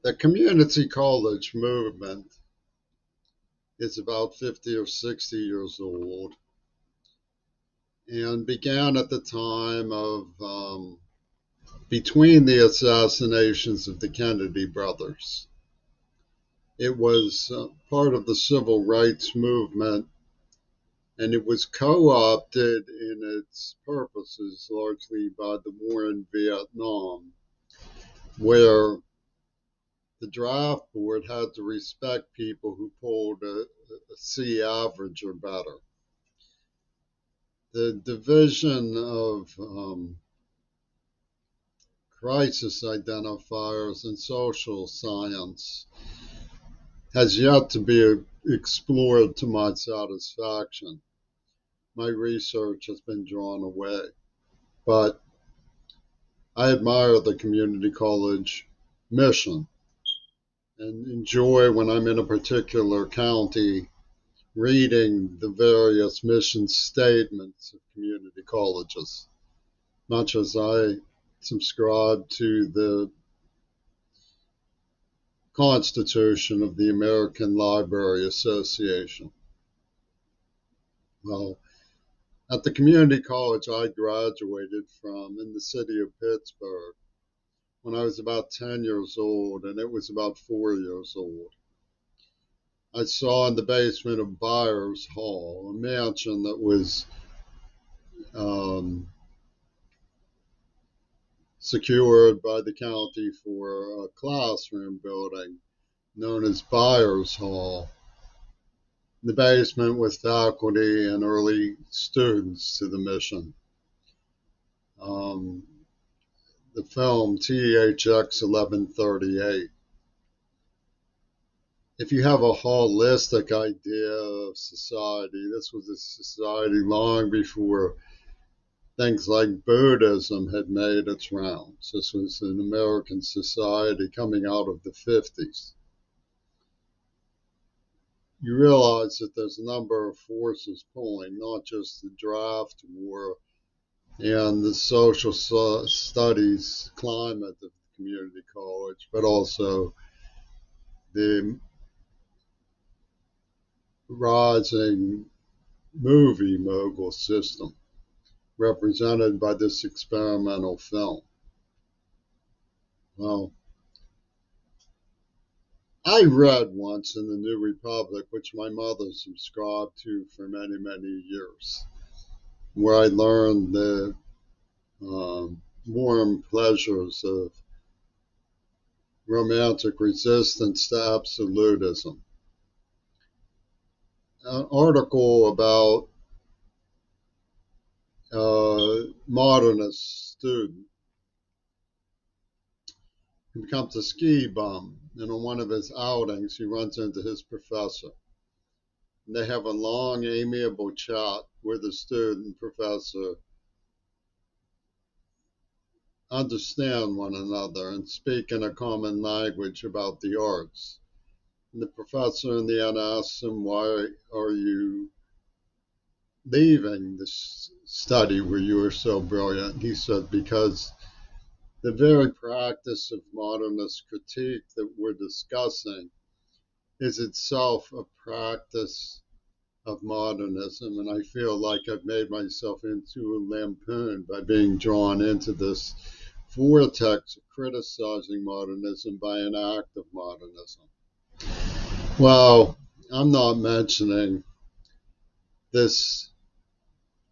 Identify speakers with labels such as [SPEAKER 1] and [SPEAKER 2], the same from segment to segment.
[SPEAKER 1] The community college movement is about 50 or 60 years old and began at the time of between the assassinations of the Kennedy brothers. It was part of the civil rights movement, and it was co opted in its purposes largely by the war in Vietnam, where the draft board had to respect people who pulled a C average or better. The division of crisis identifiers in social science has yet to be explored to my satisfaction. My research has been drawn away, but I admire the community college mission and enjoy when I'm in a particular county reading the various mission statements of community colleges, much as I subscribe to the Constitution of the American Library Association. Well, at the community college I graduated from in the city of Pittsburgh when I was about 10 years old, and it was about 4 years old, I saw in the basement of Byers Hall, a mansion that was um, secured by the county for a classroom building known as Byers Hall, the basement with faculty and early students to the mission. Um, the film THX 1138. If you have a holistic idea of society, this was a society long before things like Buddhism had made its rounds. This was an American society coming out of the 50s. You realize that there's a number of forces pulling, not just the draft war and the social studies climate of the community college, but also the rising movie mogul system represented by this experimental film. Well, I read once in the New Republic, which my mother subscribed to for many, many years, where I learned the warm pleasures of romantic resistance to absolutism. An article about a modernist student who becomes a ski bum, and on one of his outings, he runs into his professor. And they have a long, amiable chat where the student and professor understand one another and speak in a common language about the arts. And the professor in the end asks him, "Why are you leaving this study where you are so brilliant?" He said, "Because the very practice of modernist critique that we're discussing is itself a practice of modernism, and I feel like I've made myself into a lampoon by being drawn into this vortex of criticizing modernism by an act of modernism." Well, I'm not mentioning this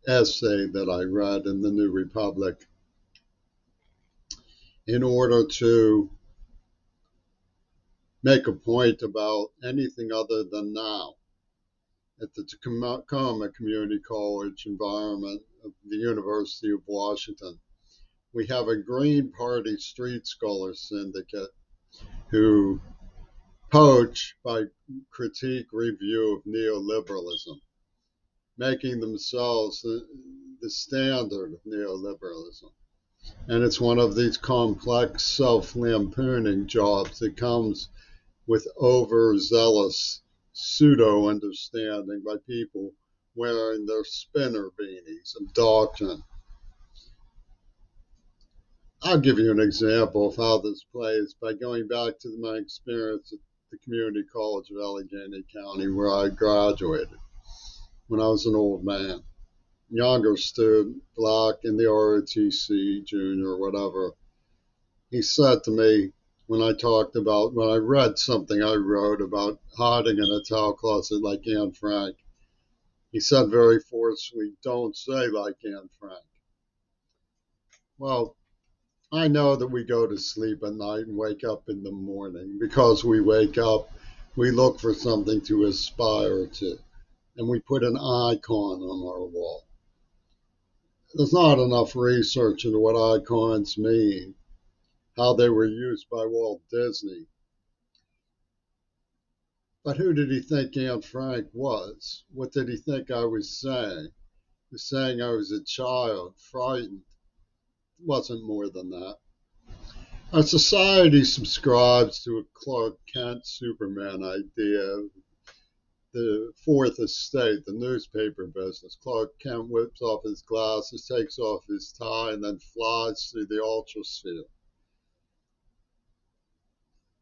[SPEAKER 1] essay that I read in the New Republic in order to make a point about anything other than now. At the Tacoma Community College environment of the University of Washington, we have a Green Party street scholar syndicate who poach by critique review of neoliberalism, making themselves the standard of neoliberalism. And it's one of these complex self-lampooning jobs that comes with overzealous pseudo-understanding by people wearing their spinner beanies of doctrine. I'll give you an example of how this plays by going back to my experience at the Community College of Allegheny County, where I graduated when I was an old man. Younger student, black in the ROTC, junior, whatever. He said to me when when I read something I wrote about hiding in a towel closet like Anne Frank, he said very forcefully, "Don't say like Anne Frank." Well, I know that we go to sleep at night and wake up in the morning. Because we wake up, we look for something to aspire to, and we put an icon on our wall. There's not enough research into what icons mean, how they were used by Walt Disney. But who did he think Anne Frank was? What did he think I was saying? He was saying I was a child, frightened. It wasn't more than that. Our society subscribes to a Clark Kent Superman idea, the fourth estate, the newspaper business. Clark Kent whips off his glasses, takes off his tie, and then flies through the ultrasphere.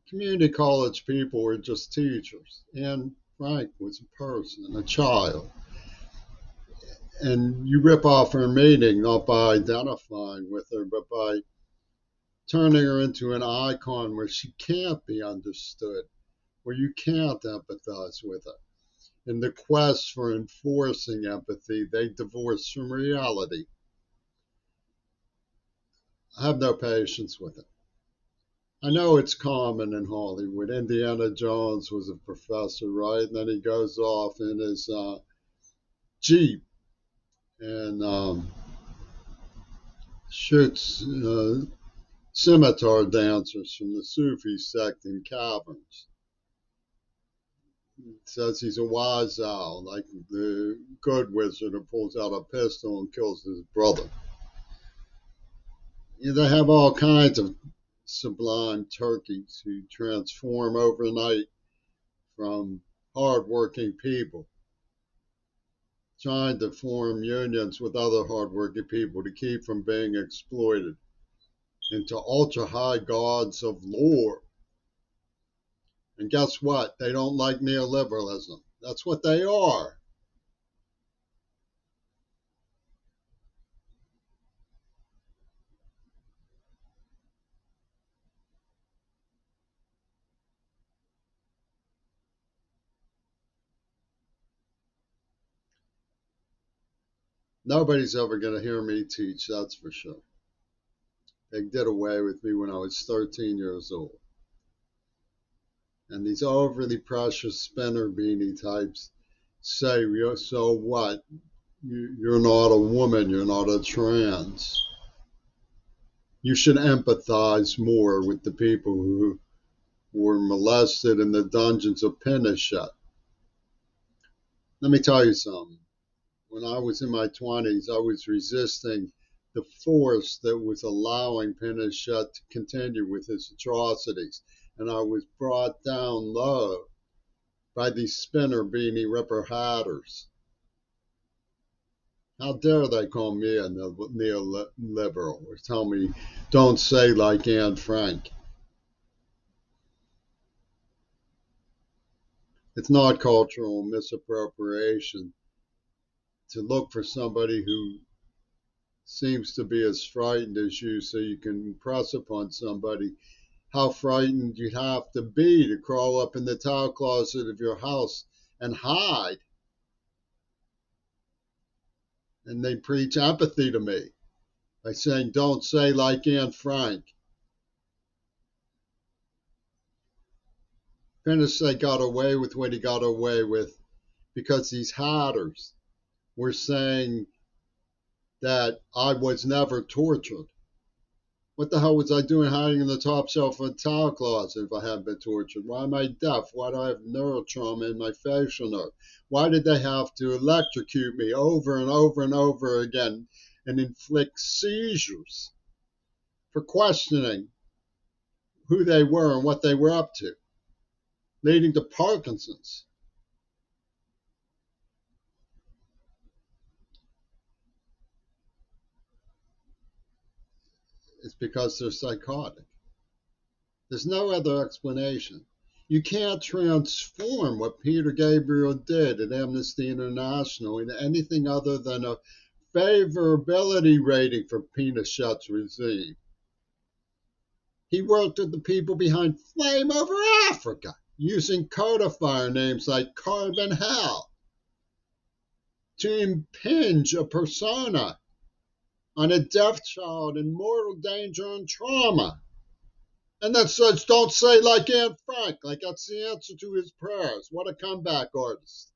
[SPEAKER 1] Community college people were just teachers, and Frank was a person, a child. And you rip off her meaning not by identifying with her, but by turning her into an icon where she can't be understood, where you can't empathize with her. In the quest for enforcing empathy, they divorce from reality. I have no patience with it. I know it's common in Hollywood. Indiana Jones was a professor, right? And then he goes off in his Jeep and shoots scimitar dancers from the Sufi sect in caverns. It says he's a wise owl, like the good wizard who pulls out a pistol and kills his brother. They have all kinds of sublime turkeys who transform overnight from hardworking people, trying to form unions with other hardworking people to keep from being exploited, into ultra high gods of lore. And guess what? They don't like neoliberalism. That's what they are. Nobody's ever going to hear me teach, that's for sure. They did away with me when I was 13 years old. And these overly precious spinner beanie types say, so what? You're not a woman, you're not a trans. You should empathize more with the people who were molested in the dungeons of Pinochet. Let me tell you something. When I was in my 20s, I was resisting the force that was allowing Pinochet to continue with his atrocities. And I was brought down low by these spinner beanie ripper hatters. How dare they call me a neoliberal or tell me don't say like Anne Frank? It's not cultural misappropriation to look for somebody who seems to be as frightened as you so you can impress upon somebody how frightened you'd have to be to crawl up in the towel closet of your house and hide. And they preach empathy to me by saying, don't say like Anne Frank. Pinochet got away with what he got away with because these hatters were saying that I was never tortured. What the hell was I doing hiding in the top shelf of a towel closet if I hadn't been tortured? Why am I deaf? Why do I have neural trauma in my facial nerve? Why did they have to electrocute me over and over and over again and inflict seizures for questioning who they were and what they were up to, leading to Parkinson's? It's because they're psychotic. There's no other explanation. You can't transform what Peter Gabriel did at Amnesty International into anything other than a favorability rating for Pinochet's regime. He worked with the people behind Flame Over Africa, using codifier names like Carbon Hell to impinge a persona on a deaf child in mortal danger and trauma. And then says, don't say like Anne Frank, like that's the answer to his prayers. What a comeback artist.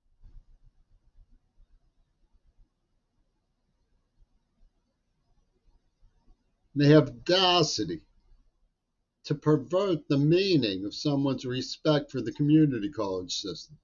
[SPEAKER 1] And they have audacity to pervert the meaning of someone's respect for the community college system.